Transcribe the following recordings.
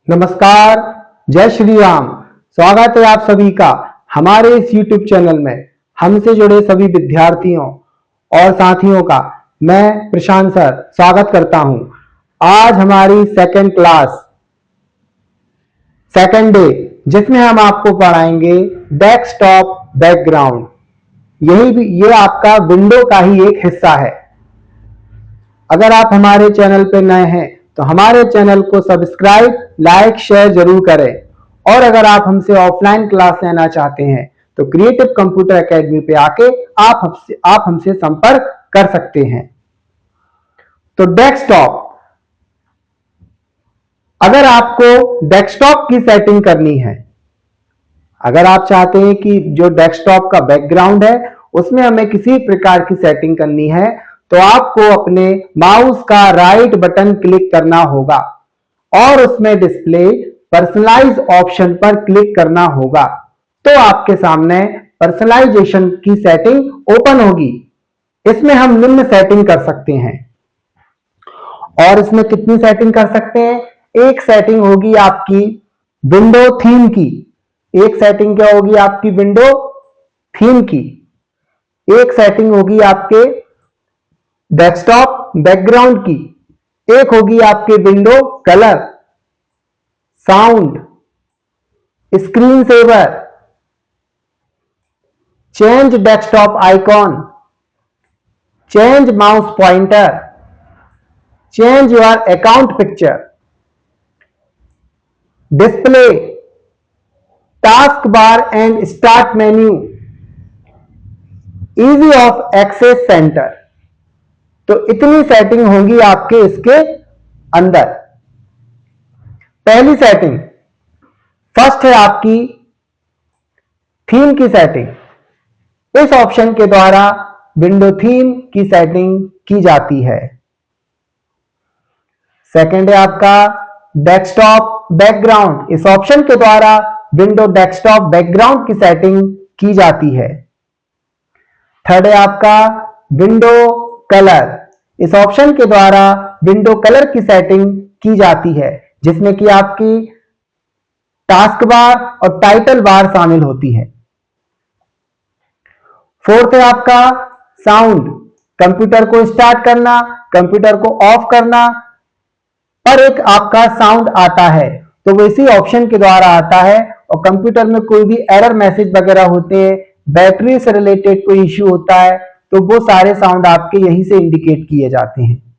नमस्कार, जय श्री राम। स्वागत है आप सभी का हमारे इस YouTube चैनल में। हमसे जुड़े सभी विद्यार्थियों और साथियों का मैं प्रशांत सर स्वागत करता हूं। आज हमारी सेकंड क्लास, सेकंड डे, जिसमें हम आपको पढ़ाएंगे डेस्कटॉप बैकग्राउंड। ये आपका विंडो का ही एक हिस्सा है। अगर आप हमारे चैनल पर नए हैं तो हमारे चैनल को सब्सक्राइब, लाइक, शेयर जरूर करें। और अगर आप हमसे ऑफलाइन क्लास लेना चाहते हैं तो क्रिएटिव कंप्यूटर एकेडमी पे आके आप हमसे संपर्क कर सकते हैं। तो डेस्कटॉप, अगर आपको डेस्कटॉप की सेटिंग करनी है, अगर आप चाहते हैं कि जो डेस्कटॉप का बैकग्राउंड है उसमें हमें किसी प्रकार की सेटिंग करनी है, तो आपको अपने माउस का राइट बटन क्लिक करना होगा और उसमें डिस्प्ले पर्सनलाइज ऑप्शन पर क्लिक करना होगा। तो आपके सामने पर्सनलाइजेशन की सेटिंग ओपन होगी। इसमें हम निम्न सेटिंग कर सकते हैं। और इसमें कितनी सेटिंग कर सकते हैं? एक सेटिंग होगी आपकी विंडो थीम की। एक सेटिंग क्या होगी आपकी? विंडो थीम की। एक सेटिंग होगी आपके डेस्कटॉप बैकग्राउंड की। एक होगी आपके window colour, sound, screen saver, change desktop icon, change mouse pointer, change your account picture, display, task bar and start menu, easy of access centre. तो इतनी सेटिंग होंगी आपके इसके अंदर। पहली सेटिंग, फर्स्ट है आपकी थीम की सेटिंग। इस ऑप्शन के द्वारा विंडो थीम की सेटिंग की जाती है। सेकंड है आपका डेस्कटॉप बैकग्राउंड। इस ऑप्शन के द्वारा विंडो डेस्कटॉप बैकग्राउंड की सेटिंग की जाती है। थर्ड है आपका विंडो कलर। इस ऑप्शन के द्वारा विंडो कलर की सेटिंग की जाती है, जिसमें कि आपकी टास्क बार और टाइटल बार शामिल होती है। फोर्थ है आपका साउंड। कंप्यूटर को स्टार्ट करना, कंप्यूटर को ऑफ करना पर एक आपका साउंड आता है, तो वो इसी ऑप्शन के द्वारा आता है। और कंप्यूटर में कोई भी एरर मैसेज वगैरह होते हैं, बैटरी से रिलेटेड कोई इश्यू होता है, तो वो सारे साउंड आपके यहीं से इंडिकेट किए जाते हैं।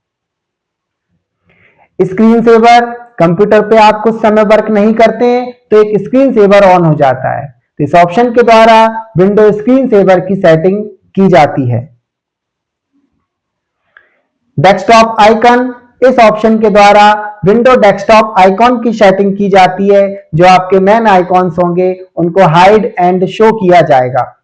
स्क्रीन सेवर, कंप्यूटर पे आप कुछ समय वर्क नहीं करते हैं तो एक स्क्रीन सेवर ऑन हो जाता है, तो इस ऑप्शन के द्वारा विंडो स्क्रीन सेवर की सेटिंग की जाती है। डेस्कटॉप आइकन, इस ऑप्शन के द्वारा विंडो डेस्कटॉप आइकॉन की सेटिंग की जाती है। जो आपके मेन आइकॉन्स होंगे उनको हाइड एंड शो किया जाएगा।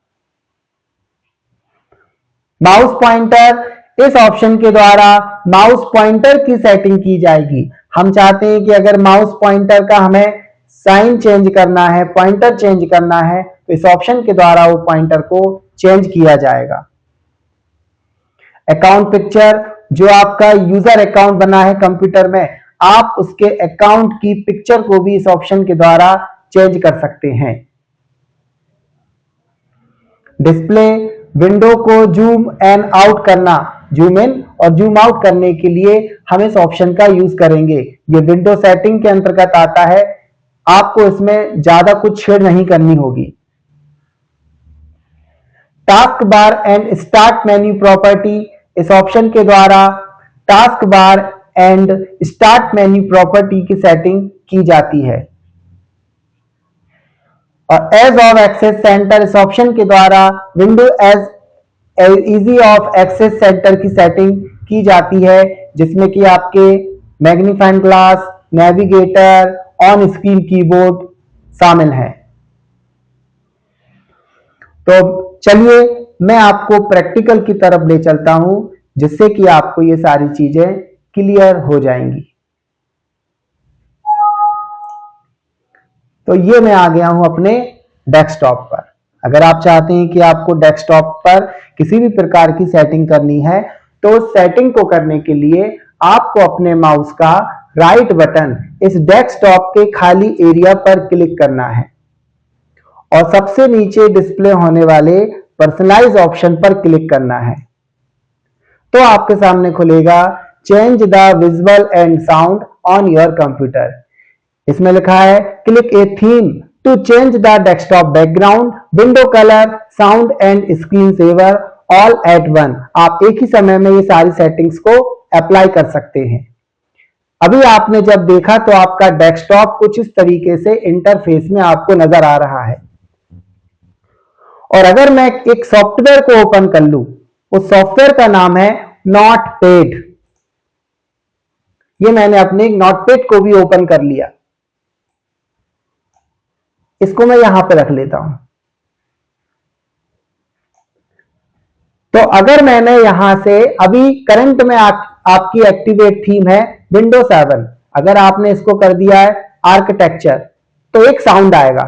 माउस पॉइंटर, इस ऑप्शन के द्वारा माउस पॉइंटर की सेटिंग की जाएगी। हम चाहते हैं कि अगर माउस पॉइंटर का हमें साइन चेंज करना है, पॉइंटर चेंज करना है, तो इस ऑप्शन के द्वारा वो पॉइंटर को चेंज किया जाएगा। अकाउंट पिक्चर, जो आपका यूजर अकाउंट बना है कंप्यूटर में, आप उसके अकाउंट की पिक्चर को भी इस ऑप्शन के द्वारा चेंज कर सकते हैं। डिस्प्ले, विंडो को जूम एंड आउट करना, जूम इन और जूम आउट करने के लिए हम इस ऑप्शन का यूज करेंगे। ये विंडो सेटिंग के अंतर्गत आता है, आपको इसमें ज्यादा कुछ छेड़ नहीं करनी होगी। Task bar and start menu property, इस ऑप्शन के द्वारा task bar and start menu property की सेटिंग की जाती है। और एज ऑफ एक्सेस सेंटर, इस ऑप्शन के द्वारा window as easy of access centre की सेटिंग की जाती है, जिसमें कि आपके magnifying glass, navigator, on screen keyboard शामिल है। तो चलिए मैं आपको प्रैक्टिकल की तरफ ले चलता हूं, जिससे कि आपको ये सारी चीजें क्लियर हो जाएंगी। तो ये मैं आ गया हूं अपने डेस्कटॉप पर। अगर आप चाहते हैं कि आपको डेस्कटॉप पर किसी भी प्रकार की सेटिंग करनी है, तो सेटिंग को करने के लिए आपको अपने माउस का राइट बटन इस डेस्कटॉप के खाली एरिया पर क्लिक करना है और सबसे नीचे डिस्प्ले होने वाले पर्सनलाइज ऑप्शन पर क्लिक करना है। तो आपके सामने खुलेगा change the visual and sound on your computer. इसमें लिखा है click a theme to change the desktop background, window colour, sound and screen saver all at one. आप एक ही समय में ये सारी सेटिंग्स को अप्लाई कर सकते हैं। अभी आपने जब देखा तो आपका डेस्कटॉप कुछ इस तरीके से इंटरफेस में आपको नजर आ रहा है। और अगर मैं एक सॉफ्टवेयर को ओपन कर लूं, उस सॉफ्टवेयर का नाम है नोटपैड। ये मैंने अपने नोटपैड को भी ओपन कर लिया। इसको मैं यहां पे रख लेता हूं। तो अगर मैंने यहां से अभी करंट में आपकी एक्टिवेट थीम है विंडोज 7, अगर आपने इसको कर दिया है आर्किटेक्चर, तो एक साउंड आएगा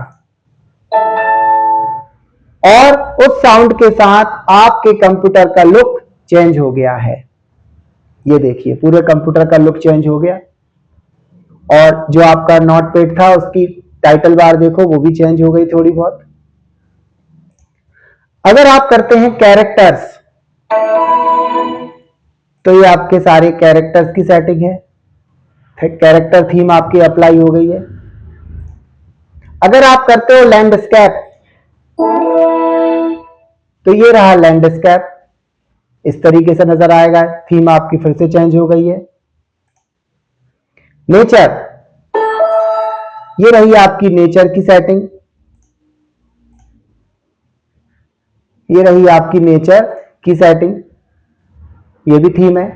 और उस साउंड के साथ आपके कंप्यूटर का लुक चेंज हो गया है। ये देखिए पूरे कंप्यूटर का लुक चेंज हो गया और जो आपका नोटपैड था उसकी टाइटल बार देखो वो भी चेंज हो गई थोड़ी बहुत। अगर आप करते हैं कैरेक्टर्स, तो ये आपके सारे कैरेक्टर्स की सेटिंग है। कैरेक्टर थीम आपकी अप्लाई हो गई है। अगर आप करते हो लैंडस्केप, तो ये रहा लैंडस्केप, इस तरीके से नजर आएगा। थीम आपकी फिर से चेंज हो गई है। नेचर, ये रही आपकी नेचर की सेटिंग, ये रही आपकी नेचर की सेटिंग, ये भी थीम है।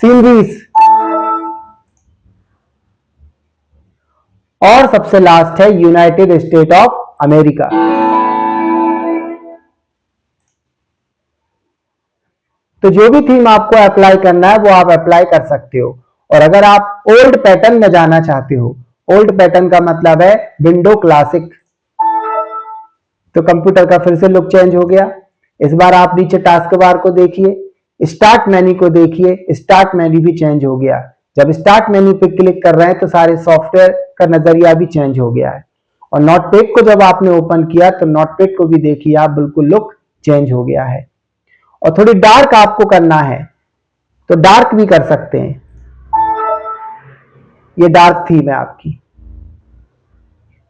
सीनरीज और सबसे लास्ट है यूनाइटेड स्टेट ऑफ अमेरिका। तो जो भी थीम आपको अप्लाई करना है वो आप अप्लाई कर सकते हो। और अगर आप ओल्ड पैटर्न में जाना चाहते हो, ओल्ड पैटर्न का मतलब है विंडो क्लासिक, तो कंप्यूटर का फिर से लुक चेंज हो गया। इस बार आप नीचे टास्क बार को देखिए, स्टार्ट मेन्यू को देखिए, स्टार्ट मेन्यू भी चेंज हो गया। जब स्टार्ट मेन्यू पे क्लिक कर रहे हैं तो सारे सॉफ्टवेयर का नजरिया भी चेंज हो गया है। और नोटपैड को जब आपने ओपन किया तो नोटपैड को भी देखिए आप, बिल्कुल लुक चेंज हो गया है। और थोड़ी डार्क आपको करना है तो डार्क भी कर सकते हैं। ये डार्क थीम है आपकी।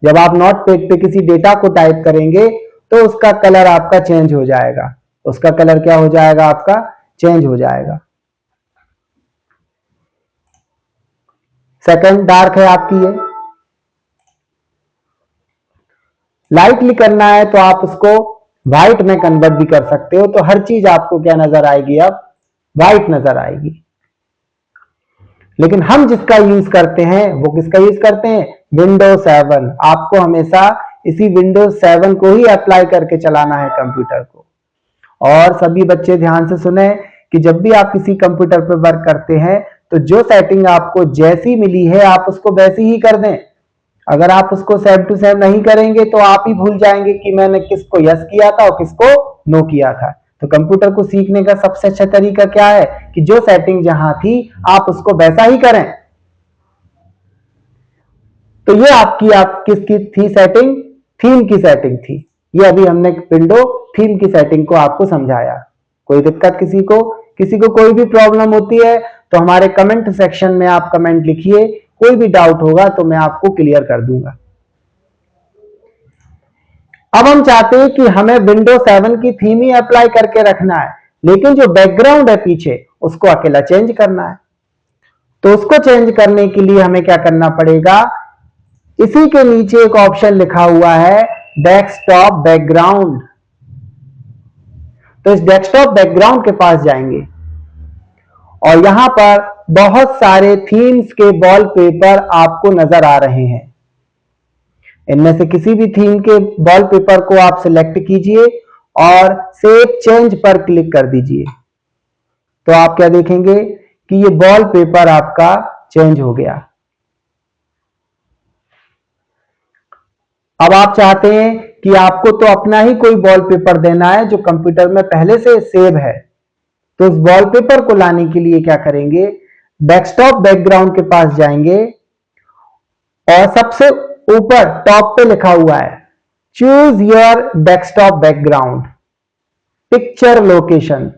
जब आप नोटपैड पे किसी डेटा को टाइप करेंगे तो उसका कलर आपका चेंज हो जाएगा। उसका कलर क्या हो जाएगा? आपका चेंज हो जाएगा। सेकंड डार्क है आपकी ये। लाइटली करना है तो आप उसको व्हाइट में कन्वर्ट भी कर सकते हो। तो हर चीज आपको क्या नजर आएगी? अब व्हाइट नजर आएगी। लेकिन हम जिसका यूज करते हैं वो किसका यूज करते हैं? विंडोज 7। आपको हमेशा इसी विंडोज 7 को ही अप्लाई करके चलाना है कंप्यूटर को। और सभी बच्चे ध्यान से सुने कि जब भी आप किसी कंप्यूटर पर वर्क करते हैं तो जो सेटिंग आपको जैसी मिली है आप उसको वैसी ही कर दें। अगर आप उसको सेव टू सेव नहीं करेंगे तो आप ही भूल जाएंगे कि मैंने किसको यस किया था और किसको नो किया था। तो कंप्यूटर को सीखने का सबसे अच्छा तरीका क्या है कि जो सेटिंग जहां थी आप उसको वैसा ही करें। तो ये आप किसकी थी सेटिंग? थीम की सेटिंग थी। ये अभी हमने विंडो थीम की सेटिंग को आपको समझाया। कोई दिक्कत किसी को कोई भी प्रॉब्लम होती है तो हमारे कमेंट सेक्शन में आप कमेंट लिखिए। कोई भी डाउट होगा तो मैं आपको क्लियर कर दूंगा। अब हम चाहते हैं कि हमें विंडोज 7 की थीम ही अप्लाई करके रखना है, लेकिन जो बैकग्राउंड है पीछे उसको अकेला चेंज करना है। तो उसको चेंज करने के लिए हमें क्या करना पड़ेगा? इसी के नीचे एक ऑप्शन लिखा हुआ है डेस्कटॉप बैकग्राउंड। तो इस डेस्कटॉप बैकग्राउंड के पास जाएंगे और यहां पर बहुत सारे थीम्स के वॉलपेपर आपको नजर आ रहे हैं। इनमें से किसी भी थीम के वॉलपेपर को आप सिलेक्ट कीजिए और सेव चेंज पर क्लिक कर दीजिए। तो आप क्या देखेंगे कि ये वॉलपेपर आपका चेंज हो गया। अब आप चाहते हैं कि आपको तो अपना ही कोई वॉलपेपर देना है जो कंप्यूटर में पहले से सेव है। तो उस वॉलपेपर को लाने के लिए क्या करेंगे? डेस्कटॉप बैकग्राउंड के पास जाएंगे और सबसे ऊपर टॉप पे लिखा हुआ है choose your desktop background picture location,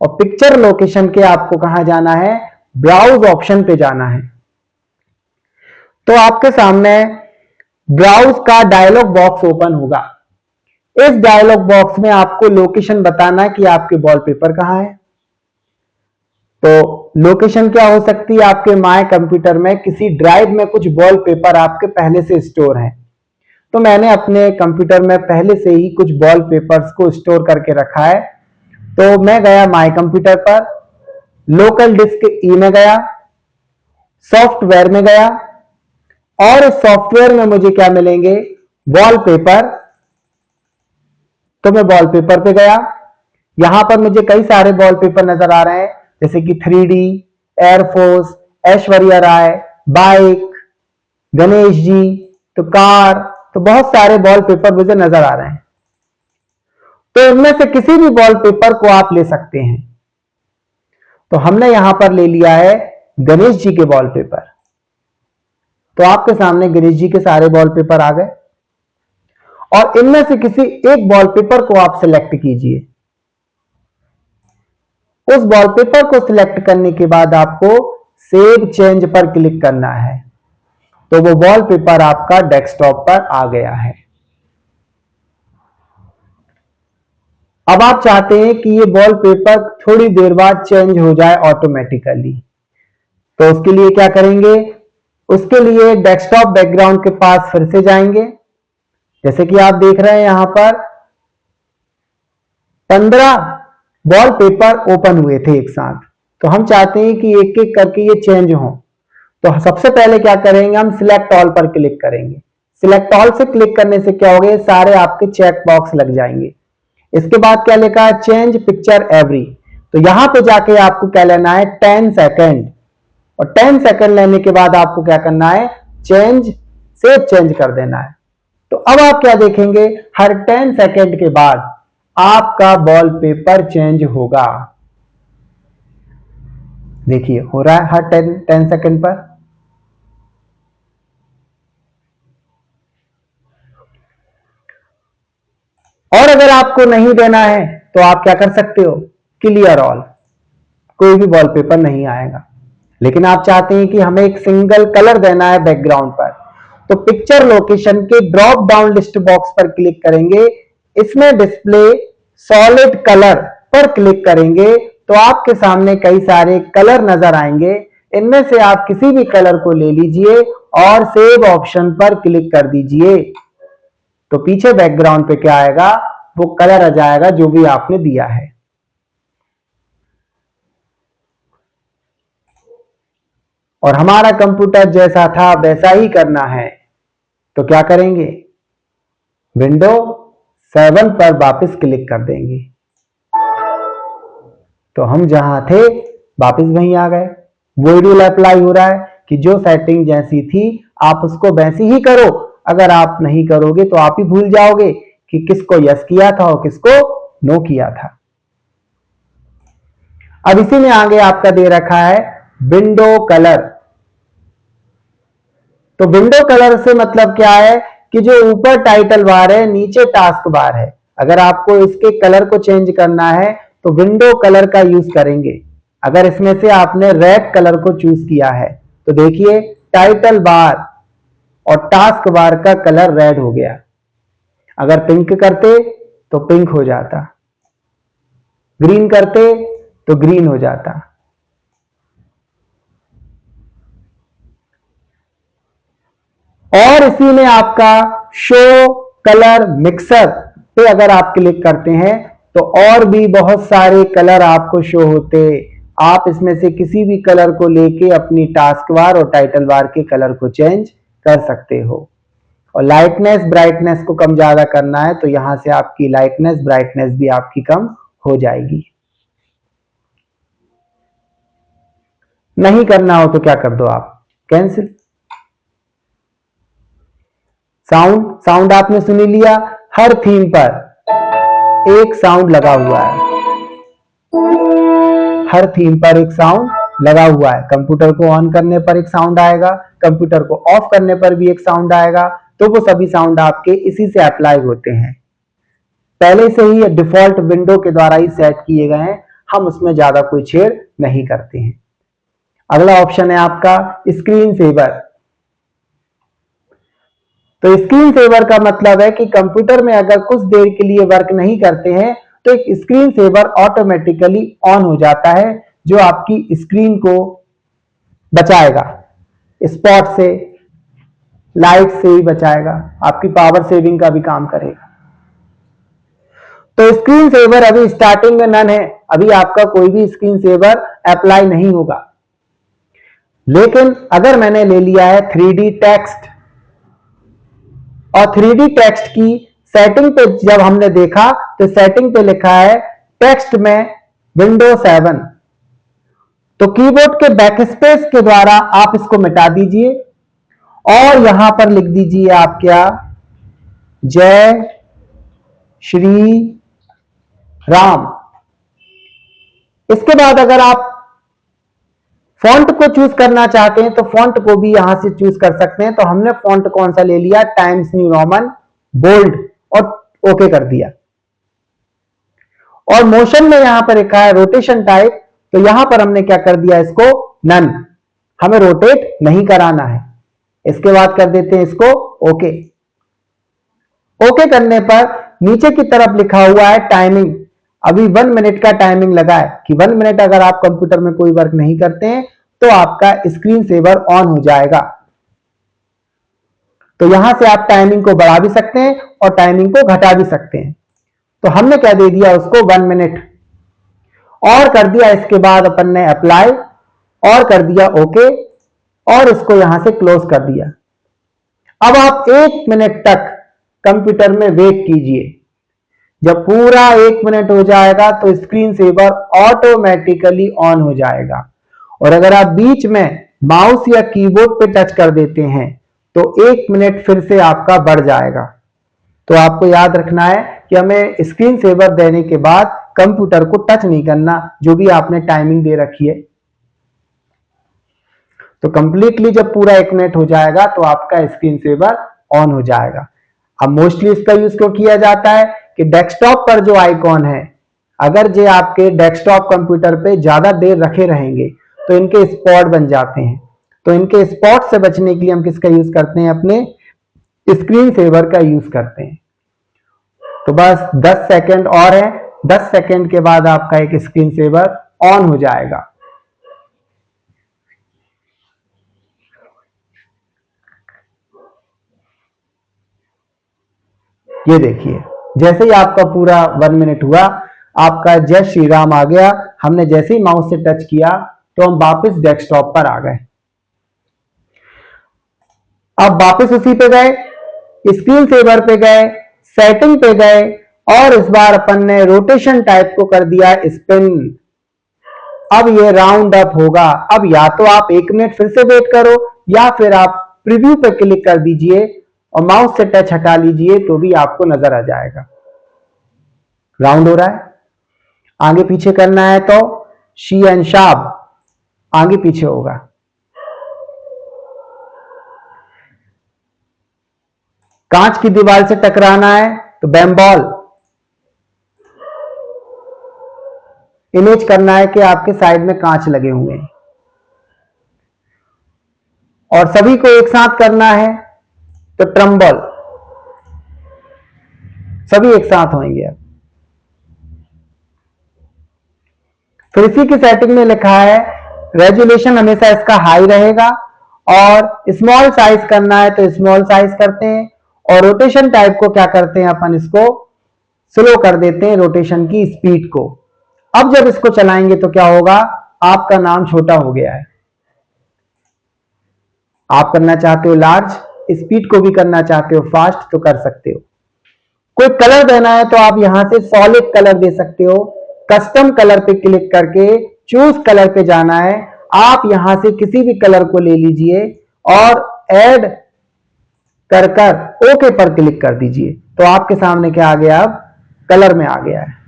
और पिक्चर लोकेशन के आपको कहां जाना है, ब्राउज ऑप्शन पे जाना है। तो आपके सामने ब्राउज का डायलॉग बॉक्स ओपन होगा। इस डायलॉग बॉक्स में आपको लोकेशन बताना है कि आपके वॉलपेपर कहां है। तो लोकेशन क्या हो सकती है, आपके माय कंप्यूटर में किसी ड्राइव में कुछ वॉलपेपर आपके पहले से स्टोर हैं। तो मैंने अपने कंप्यूटर में पहले से ही कुछ वॉलपेपर्स को स्टोर करके रखा है। तो मैं गया माय कंप्यूटर पर, लोकल डिस्क ई में गया, सॉफ्टवेयर में गया, और इस सॉफ्टवेयर में मुझे क्या मिलेंगे, वॉलपेपर। तो मैं वॉलपेपर पे गया, यहां पर मुझे कई सारे वॉलपेपर नजर आ रहे हैं, जैसे कि 3D, air force, Aishwarya Rai, bike, Ganesh ji, तो कार, तो बहुत सारे वॉलपेपर मुझे नजर आ रहे हैं। तो इनमें से किसी भी वॉलपेपर को आप ले सकते हैं। तो हमने यहां पर ले लिया है गणेश जी के वॉलपेपर। तो आपके सामने गणेश जी के सारे वॉलपेपर आ गए, और इनमें से किसी एक वॉलपेपर को आप सिलेक्ट कीजिए। उस वॉलपेपर को सिलेक्ट करने के बाद आपको सेव चेंज पर क्लिक करना है। तो वो वॉलपेपर आपका डेस्कटॉप पर आ गया है। अब आप चाहते हैं कि ये वॉलपेपर थोड़ी देर बाद चेंज हो जाए ऑटोमेटिकली। तो उसके लिए क्या करेंगे, उसके लिए डेस्कटॉप बैकग्राउंड के पास फिर से जाएंगे। जैसे कि आप देख रहे हैं यहां पर 15 वॉलपेपर ओपन हुए थे एक साथ। तो हम चाहते हैं कि एक एक करके ये चेंज हो। तो सबसे पहले क्या करेंगे, हम सिलेक्ट ऑल पर क्लिक करेंगे। सिलेक्ट ऑल से क्लिक करने से क्या होगा, सारे आपके चेक बॉक्स लग जाएंगे। इसके बाद क्या लिखा है, चेंज पिक्चर एवरी। तो यहां पे जाके आपको क्या लेना है, 10 सेकेंड, और 10 सेकेंड लेने के बाद आपको क्या करना है, सेव चेंज कर देना है। तो अब आप क्या देखेंगे, हर 10 सेकेंड के बाद आपका वॉलपेपर चेंज होगा। देखिए हो रहा है हर 10 सेकेंड पर। और अगर आपको नहीं देना है तो आप क्या कर सकते हो, क्लियर ऑल, कोई भी वॉलपेपर नहीं आएगा। लेकिन आप चाहते हैं कि हमें एक सिंगल कलर देना है बैकग्राउंड पर, तो पिक्चर लोकेशन के ड्रॉप डाउन लिस्ट बॉक्स पर क्लिक करेंगे। इसमें डिस्प्ले सॉलिड कलर पर क्लिक करेंगे तो आपके सामने कई सारे कलर नजर आएंगे। इनमें से आप किसी भी कलर को ले लीजिए और सेव ऑप्शन पर क्लिक कर दीजिए। तो पीछे बैकग्राउंड पे क्या आएगा, वो कलर आ जाएगा जो भी आपने दिया है। और हमारा कंप्यूटर जैसा था वैसा ही करना है। तो क्या करेंगे, विंडो 7 पर वापस क्लिक कर देंगे। तो हम जहां थे वापस वहीं आ गए। वही रूल अप्लाई हो रहा है कि जो सेटिंग जैसी थी आप उसको वैसी ही करो। अगर आप नहीं करोगे तो आप ही भूल जाओगे कि किसको यस किया था और किसको नो किया था। अब इसी में आगे आपका दे रखा है विंडो कलर। तो विंडो कलर से मतलब क्या है कि जो ऊपर टाइटल बार है, नीचे टास्क बार है, अगर आपको इसके कलर को चेंज करना है तो विंडो कलर का यूज करेंगे। अगर इसमें से आपने रेड कलर को चूज किया है तो देखिए टाइटल बार और टास्क बार का कलर रेड हो गया। अगर पिंक करते तो पिंक हो जाता, ग्रीन करते तो ग्रीन हो जाता। और इसी में आपका शो कलर मिक्सर पे अगर आप क्लिक करते हैं तो और भी बहुत सारे कलर आपको शो होते। आप इसमें से किसी भी कलर को लेके अपनी टास्क बार और टाइटल बार के कलर को चेंज कर सकते हो। और लाइटनेस ब्राइटनेस को कम ज्यादा करना है तो यहां से आपकी लाइटनेस ब्राइटनेस भी आपकी कम हो जाएगी। नहीं करना हो तो क्या कर दो आप, कैंसिल। साउंड आपने सुन लिया, हर थीम पर एक साउंड लगा हुआ है, हर थीम पर एक साउंड लगा हुआ है। कंप्यूटर को ऑन करने पर एक साउंड आएगा, कंप्यूटर को ऑफ करने पर भी एक साउंड आएगा, तो वो सभी साउंड आपके इसी से अप्लाई होते हैं। पहले से ही डिफॉल्ट विंडो के द्वारा ही सेट किए गए हैं, हम उसमें ज्यादा कोई छेड़ नहीं करते हैं। अगला ऑप्शन है आपका स्क्रीन सेवर। तो स्क्रीन सेवर का मतलब है कि कंप्यूटर में अगर कुछ देर के लिए वर्क नहीं करते हैं तो एक स्क्रीन सेवर ऑटोमेटिकली ऑन हो जाता है, जो आपकी स्क्रीन को बचाएगा, स्पॉट से, लाइट से ही बचाएगा, आपकी पावर सेविंग का भी काम करेगा। तो स्क्रीन सेवर अभी स्टार्टिंग में नन है, अभी आपका कोई भी स्क्रीन सेवर अप्लाई नहीं होगा। लेकिन अगर मैंने ले लिया है 3D टेक्स्ट, और 3D टेक्स्ट की सेटिंग पे जब हमने देखा तो सेटिंग पे लिखा है टेक्स्ट में विंडो 7, तो कीबोर्ड के बैकस्पेस के द्वारा आप इसको मिटा दीजिए और यहां पर लिख दीजिए आप क्या, जय श्री राम। इसके बाद अगर आप फॉन्ट को चूज करना चाहते हैं तो फॉन्ट को भी यहां से चूज कर सकते हैं। तो हमने फॉन्ट कौन सा ले लिया, टाइम्स न्यू रोमन बोल्ड, और ओके कर दिया। और मोशन में यहां पर लिखा है रोटेशन टाइप, तो यहां पर हमने क्या कर दिया, इसको नन, हमें रोटेट नहीं कराना है। इसके बाद कर देते हैं इसको ओके। ओके करने पर नीचे की तरफ लिखा हुआ है टाइमिंग, अभी 1 मिनट का टाइमिंग लगा है कि 1 मिनट अगर आप कंप्यूटर में कोई वर्क नहीं करते हैं तो आपका स्क्रीन सेवर ऑन हो जाएगा। तो यहां से आप टाइमिंग को बढ़ा भी सकते हैं और टाइमिंग को घटा भी सकते हैं। तो हमने क्या दे दिया उसको 1 मिनट, और कर दिया इसके बाद अपन ने अप्लाई, और कर दिया ओके, और इसको यहां से क्लोज कर दिया। अब आप 1 मिनट तक कंप्यूटर में वेट कीजिए। जब पूरा 1 मिनट हो जाएगा तो स्क्रीन सेवर ऑटोमेटिकली ऑन हो जाएगा। और अगर आप बीच में माउस या कीबोर्ड पे टच कर देते हैं तो 1 मिनट फिर से आपका बढ़ जाएगा। तो आपको याद रखना है कि हमें स्क्रीन सेवर देने के बाद कंप्यूटर को टच नहीं करना, जो भी आपने टाइमिंग दे रखी है। तो कंप्लीटली जब पूरा 1 मिनट हो जाएगा तो आपका स्क्रीन सेवर ऑन हो जाएगा। अब मोस्टली इसका यूज क्यों किया जाता है कि डेस्कटॉप पर जो आइकॉन है, अगर ये आपके डेस्कटॉप कंप्यूटर पे ज्यादा देर रखे रहेंगे तो इनके स्पॉट बन जाते हैं। तो इनके स्पॉट से बचने के लिए हम किसका यूज करते हैं, अपने स्क्रीन सेवर का यूज करते हैं। तो बस 10 सेकंड और है, 10 सेकंड के बाद आपका एक स्क्रीन सेवर ऑन हो जाएगा। ये देखिए, जैसे ही आपका पूरा 1 मिनट हुआ, आपका जय श्री राम आ गया। हमने जैसे ही माउस से टच किया तो हम वापस डेस्कटॉप पर आ गए। अब वापस उसी पे गए, स्क्रीन सेवर पे गए, सेटिंग पे गए, और इस बार अपन ने रोटेशन टाइप को कर दिया स्पिन। अब ये राउंड अप होगा। अब या तो आप 1 मिनट फिर से वेट करो, या फिर आप प्रीव्यू पे क्लिक कर दीजिए और माउस से टच हटा लीजिए तो भी आपको नजर आ जाएगा राउंड हो रहा है। आगे पीछे करना है तो शी एंड शाब, आगे पीछे होगा। कांच की दीवार से टकराना है तो बैमबॉल। इमेज करना है कि आपके साइड में कांच लगे हुए हैं, और सभी को एक साथ करना है तो ट्रम्बल, सभी एक साथ होंगे। अब फिर इसी की सेटिंग में लिखा है रेजोल्यूशन हमेशा इसका हाई रहेगा, और स्मॉल साइज करना है तो स्मॉल साइज करते हैं, और रोटेशन टाइप को क्या करते हैं अपन, इसको स्लो कर देते हैं, रोटेशन की स्पीड को। अब जब इसको चलाएंगे तो क्या होगा, आपका नाम छोटा हो गया है। आप करना चाहते हो लार्ज, स्पीड को भी करना चाहते हो फास्ट तो कर सकते हो। कोई कलर देना है तो आप यहां से सॉलिड कलर दे सकते हो। कस्टम कलर पे क्लिक करके चूज कलर पे जाना है। आप यहां से किसी भी कलर को ले लीजिए और ऐड कर ओके पर क्लिक कर दीजिए, तो आपके सामने क्या आ गया, अब कलर में आ गया है।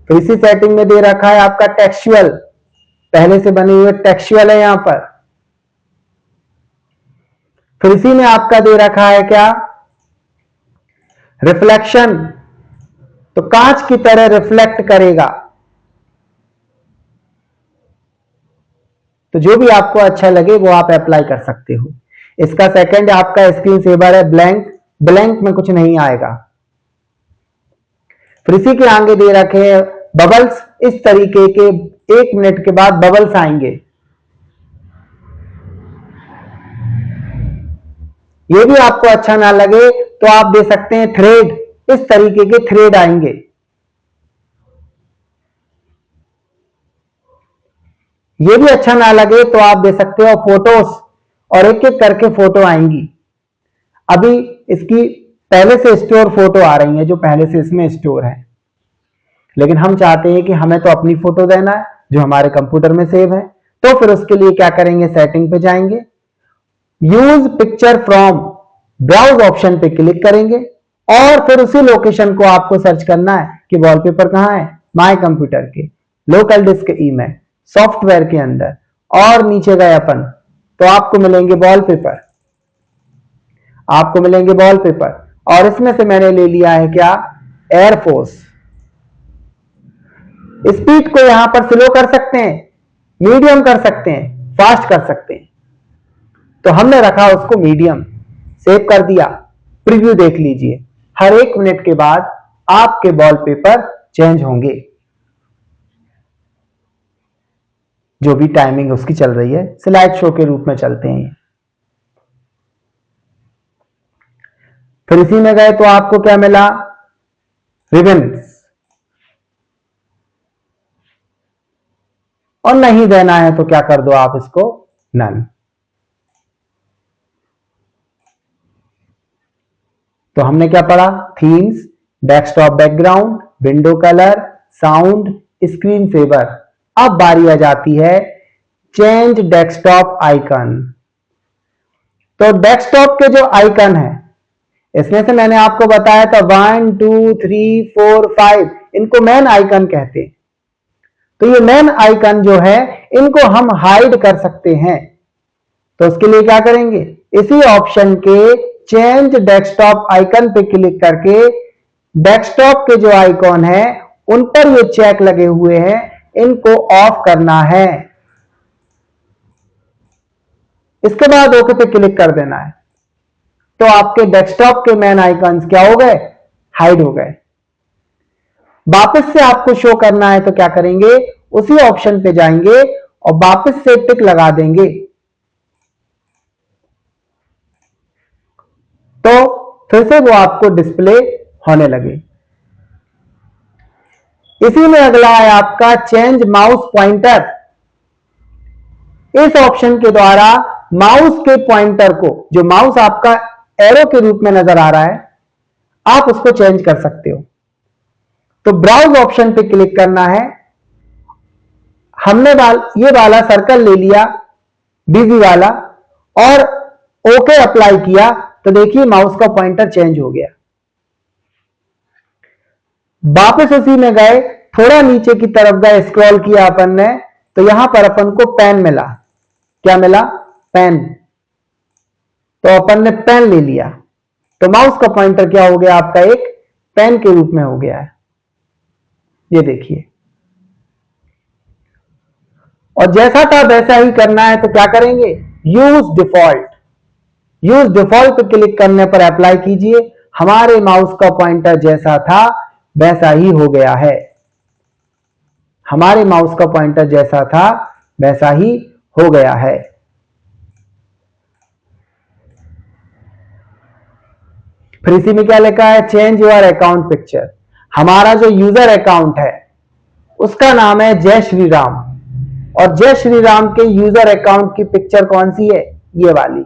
फिर इसी सेटिंग में दे रखा है आपका टेक्सचुअल, पहले से बने हुए टेक्सचुअल है यहां पर। फिर इसी में आपका दे रखा है क्या, रिफ्लेक्शन, तो कांच की तरह रिफ्लेक्ट करेगा। तो जो भी आपको अच्छा लगे वो आप अप्लाई कर सकते हो। इसका सेकंड आपका स्क्रीन सेवर है ब्लैंक, ब्लैंक में कुछ नहीं आएगा। फिर इसी के आगे दे रखे हैं बबल्स, इस तरीके के 1 मिनट के बाद बबल्स आएंगे। ये भी आपको अच्छा ना लगे तो आप दे सकते हैं थ्रेड, इस तरीके के थ्रेड आएंगे। ये भी अच्छा ना लगे तो आप दे सकते हो फोटोज, और एक एक करके फोटो आएंगी। अभी इसकी पहले से स्टोर फोटो आ रही है जो पहले से इसमें स्टोर है, लेकिन हम चाहते हैं कि हमें तो अपनी फोटो देना है जो हमारे कंप्यूटर में सेव है। तो फिर उसके लिए क्या करेंगे, सेटिंग पे जाएंगे, use picture from, browse option पे क्लिक करेंगे और फिर उसी लोकेशन को आपको सर्च करना है कि वॉलपेपर कहां है, माय कंप्यूटर के लोकल डिस्क ई में सॉफ्टवेयर के अंदर, और नीचे गए अपन तो आपको मिलेंगे वॉलपेपर, आपको मिलेंगे वॉलपेपर। और इसमें से मैंने ले लिया है क्या, एयरफोर्स। स्पीड को यहां पर स्लो कर सकते हैं, मीडियम कर सकते हैं, फास्ट कर सकते हैं, तो हमने रखा उसको मीडियम। सेव कर दिया, प्रीव्यू देख लीजिए, हर 1 मिनट के बाद आपके वॉलपेपर चेंज होंगे, जो भी टाइमिंग उसकी चल रही है, स्लाइड शो के रूप में चलते हैं। फिर इसी में गए तो आपको क्या मिला, रिबन्स, और नहीं देना है तो क्या कर दो आप इसको नन। तो हमने क्या पढ़ा, themes, desktop background, window colour, sound, screen saver. अब बारी आ जाती है चेंज डेस्कटॉप आइकन। तो डेस्कटॉप के जो आइकन है, इसमें से मैंने आपको बताया था 1 2 3 4 5, इनको मेन आइकन कहते हैं। तो ये मेन आइकन जो है इनको हम हाइड कर सकते हैं। तो उसके लिए क्या करेंगे, इसी ऑप्शन के चेंज डेस्कटॉप आइकन पे क्लिक करके डेस्कटॉप के जो आइकॉन है उन पर ये चेक लगे हुए हैं, इनको ऑफ करना है। इसके बाद ओके पे क्लिक कर देना है, तो आपके डेस्कटॉप के मेन आइकन्स क्या हो गए, हाइड हो गए। वापस से आपको शो करना है तो क्या करेंगे, उसी ऑप्शन पे जाएंगे और वापस से टिक लगा देंगे, तो फिर से वो आपको डिस्प्ले होने लगे। इसी में अगला है आपका चेंज माउस पॉइंटर। इस ऑप्शन के द्वारा माउस के पॉइंटर को, जो माउस आपका एरो के रूप में नजर आ रहा है, आप उसको चेंज कर सकते हो। तो ब्राउज ऑप्शन पे क्लिक करना है, हमने ये वाला सर्कल ले लिया बिजी वाला और ओके अप्लाई किया, तो देखिए माउस का पॉइंटर चेंज हो गया। वापस उसी में गए, थोड़ा नीचे की तरफ गए, स्क्रॉल किया अपन ने, तो यहां पर अपन को पेन मिला। क्या मिला, पेन। तो अपन ने पेन ले लिया, तो माउस का पॉइंटर क्या हो गया आपका, एक पेन के रूप में हो गया है, ये देखिए। और जैसा था वैसा ही करना है, तो क्या करेंगे, यूज डिफॉल्ट। यूज डिफॉल्ट पे क्लिक करने पर अप्लाई कीजिए, हमारे माउस का पॉइंटर जैसा था वैसा ही हो गया है। हमारे माउस का पॉइंटर जैसा था वैसा ही हो गया है। फिर इसी में क्या लिखा है, चेंज योर अकाउंट पिक्चर। हमारा जो यूजर अकाउंट है उसका नाम है जय श्री राम, और जय श्री राम के यूजर अकाउंट की पिक्चर कौन सी है, ये वाली।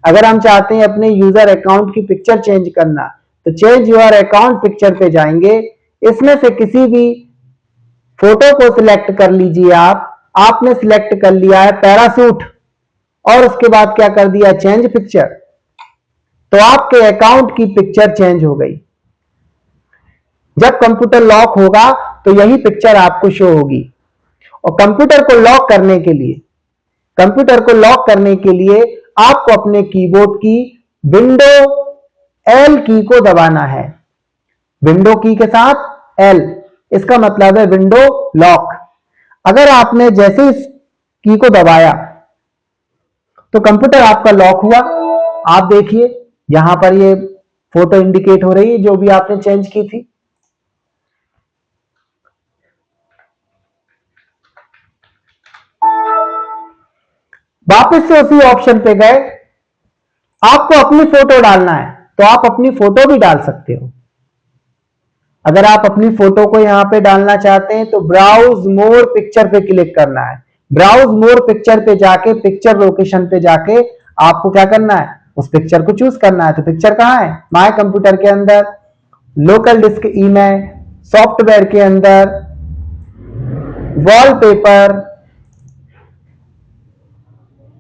अगर हम चाहते हैं अपने यूजर अकाउंट की पिक्चर चेंज करना, तो चेंज योर अकाउंट पिक्चर पे जाएंगे, इसमें से किसी भी फोटो को सिलेक्ट कर लीजिए। आपने सिलेक्ट कर लिया है पैरासूट, और उसके बाद क्या कर दिया, चेंज पिक्चर, तो आपके अकाउंट की पिक्चर चेंज हो गई। जब कंप्यूटर लॉक होगा तो यही पिक्चर आपको शो होगी। और कंप्यूटर को लॉक करने के लिए आपको अपने कीबोर्ड की विंडो एल की को दबाना है। विंडो की के साथ एल, इसका मतलब है विंडो लॉक। अगर आपने जैसे इस की को दबाया तो कंप्यूटर आपका लॉक हुआ। आप देखिए यहां पर ये फोटो इंडिकेट हो रही है जो भी आपने चेंज की थी। वापस से उसी ऑप्शन पे गए, आपको अपनी फोटो डालना है तो आप अपनी फोटो भी डाल सकते हो। अगर आप अपनी फोटो को यहां पे डालना चाहते हैं तो ब्राउज मोर पिक्चर पे क्लिक करना है। ब्राउज मोर पिक्चर पे जाके पिक्चर लोकेशन पे जाके आपको क्या करना है, उस पिक्चर को चूज करना है। तो पिक्चर कहां है, माय कंप्यूटर के अंदर, लोकल डिस्क ई में, सॉफ्टवेयर के अंदर, वॉलपेपर,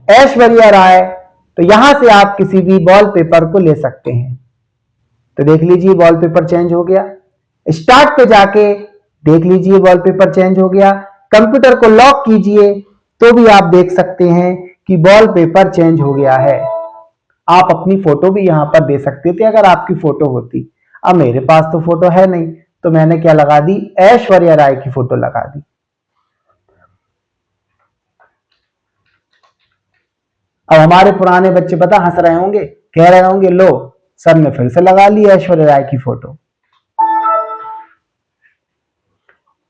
ऐश्वर्या राय। तो यहां से आप किसी भी वॉलपेपर को ले सकते हैं। तो देख लीजिए वॉलपेपर चेंज हो गया। स्टार्ट पे जाके देख लीजिए वॉलपेपर चेंज हो गया। कंप्यूटर को लॉक कीजिए तो भी आप देख सकते हैं कि वॉलपेपर चेंज हो गया है। आप अपनी फोटो भी यहां पर दे सकते थे अगर आपकी फोटो होती। अब मेरे पास तो फोटो है नहीं तो मैंने क्या लगा दी, ऐश्वर्या राय की फोटो लगा दी। अब हमारे पुराने बच्चे पता हंस रहे होंगे, कह रहे होंगे लो सर ने फिर से लगा ली ऐश्वर्या राय की फोटो।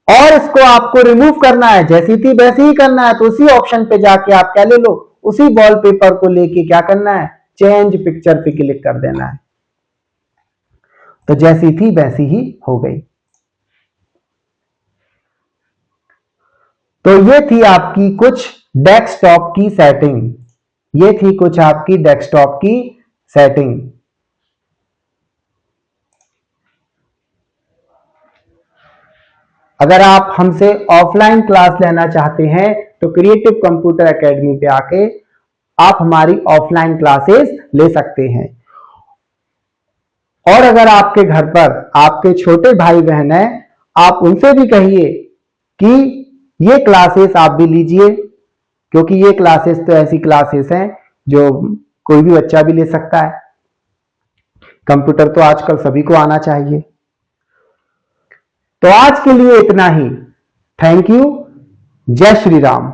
और इसको आपको रिमूव करना है, जैसी थी वैसे ही करना है। तो उसी ऑप्शन पे जाके आप क्या ले लो, उसी वॉलपेपर को लेके क्या करना है, चेंज पिक्चर पे क्लिक कर देना है। तो जैसी थी वैसी ही हो गई। तो ये थी आपकी कुछ डेस्कटॉप की सेटिंग। ये थी कुछ आपकी डेस्कटॉप की सेटिंग। अगर आप हमसे ऑफलाइन क्लास लेना चाहते हैं तो क्रिएटिव कंप्यूटर एकेडमी पे आके आप हमारी ऑफलाइन क्लासेस ले सकते हैं। और अगर आपके घर पर आपके छोटे भाई बहन हैं, आप उनसे भी कहिए कि ये क्लासेस आप भी लीजिए, क्योंकि ये क्लासेस तो ऐसी क्लासेस हैं जो कोई भी बच्चा भी ले सकता है। कंप्यूटर तो आजकल सभी को आना चाहिए। तो आज के लिए इतना ही। Thank you. जय श्री राम।